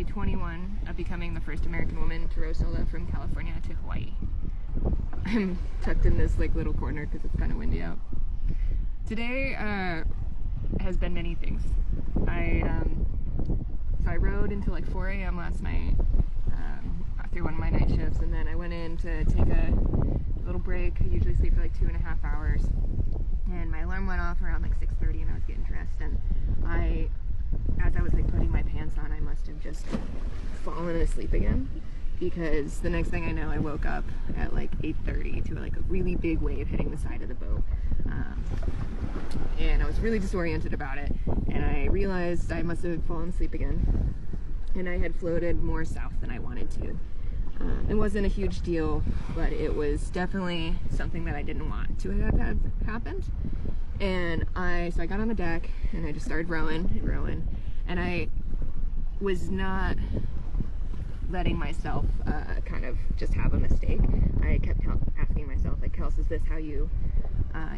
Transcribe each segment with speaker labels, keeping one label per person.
Speaker 1: day 21 of becoming the first American woman to row solo from California to Hawaii. I'm tucked in this like little corner because it's kind of windy out. Today has been many things. So I rode until like 4 a.m. last night after one of my night shifts, and then I went in to take a little break. I usually sleep for like 2.5 hours, and my alarm went off around like 6:30, and I was getting dressed, and as I was like putting my pants on, I must have just fallen asleep again, because the next thing I know, I woke up at like 8:30 to like a really big wave hitting the side of the boat, and I was really disoriented about it, and I realized I must have fallen asleep again, and I had floated more south than I wanted to. It wasn't a huge deal, but it was definitely something that I didn't want to have happened. And so I got on the deck and I just started rowing and rowing, and I was not letting myself kind of just have a mistake. I kept asking myself, like, Kels, is this how you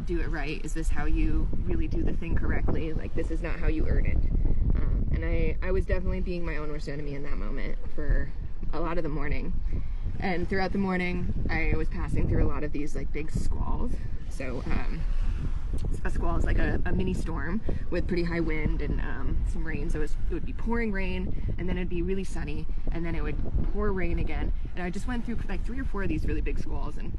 Speaker 1: do it right? Is this how you really do the thing correctly? Like, this is not how you earn it. And I was definitely being my own worst enemy in that moment for a lot of the morning. And throughout the morning, I was passing through a lot of these like big squalls. So a squall is like a mini storm with pretty high wind and some rain. So it would be pouring rain, and then it'd be really sunny, and then it would pour rain again. And I just went through like 3 or 4 of these really big squalls, and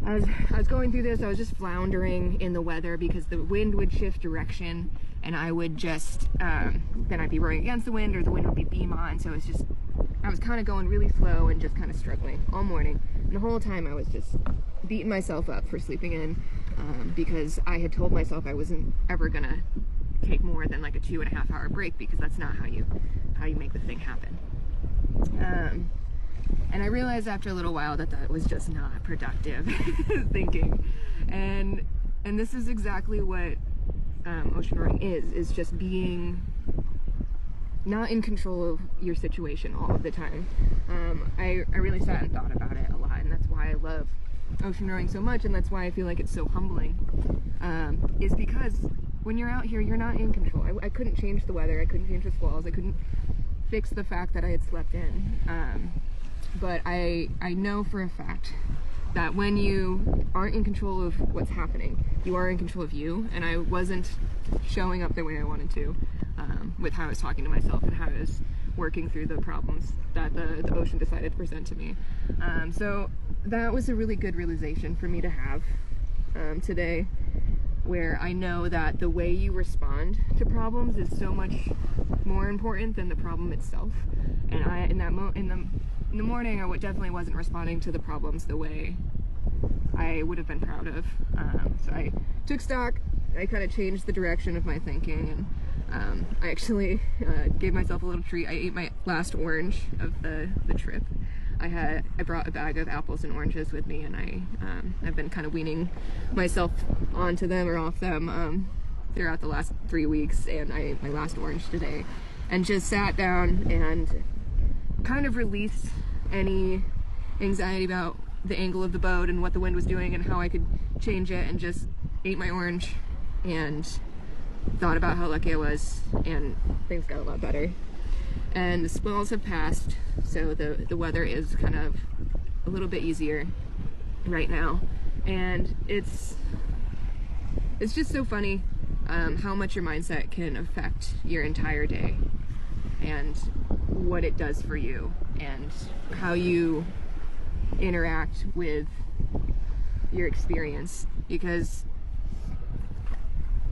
Speaker 1: as I was going through this, I was just floundering in the weather because the wind would shift direction, and I would just then I'd be rowing against the wind, or the wind would be beam on. So it's just, I was kind of going really slow and just kind of struggling all morning. And the whole time I was just beating myself up for sleeping in, because I had told myself I wasn't ever gonna take more than like a 2.5 hour break, because that's not how you make the thing happen. And I realized after a little while that was just not productive thinking. And this is exactly what ocean rowing is just being not in control of your situation all of the time. I really sat and thought about it a lot, and that's why I love ocean rowing so much, and that's why I feel like it's so humbling, is because when you're out here, you're not in control. I couldn't change the weather, I couldn't change the squalls, I couldn't fix the fact that I had slept in, but I know for a fact that when you aren't in control of what's happening, you are in control of you. And I wasn't showing up the way I wanted to, with how I was talking to myself and how I was working through the problems that the ocean decided to present to me. So that was a really good realization for me to have today, where I know that the way you respond to problems is so much more important than the problem itself. And in the morning, I definitely wasn't responding to the problems the way I would have been proud of. So I took stock, I kind of changed the direction of my thinking, and I actually gave myself a little treat. I ate my last orange of the trip. I brought a bag of apples and oranges with me, and I've been kind of weaning myself onto them or off them throughout the last 3 weeks, and I ate my last orange today, and just sat down and kind of released any anxiety about the angle of the boat and what the wind was doing and how I could change it, and just ate my orange and thought about how lucky I was, and things got a lot better. And the squalls have passed, so the weather is kind of a little bit easier right now, and it's just so funny how much your mindset can affect your entire day and what it does for you and how you interact with your experience. Because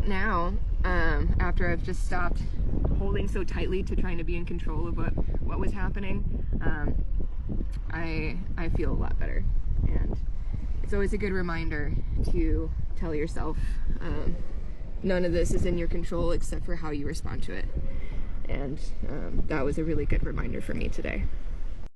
Speaker 1: now, after I've just stopped holding so tightly to trying to be in control of what was happening, I feel a lot better. And it's always a good reminder to tell yourself none of this is in your control except for how you respond to it. And that was a really good reminder for me today.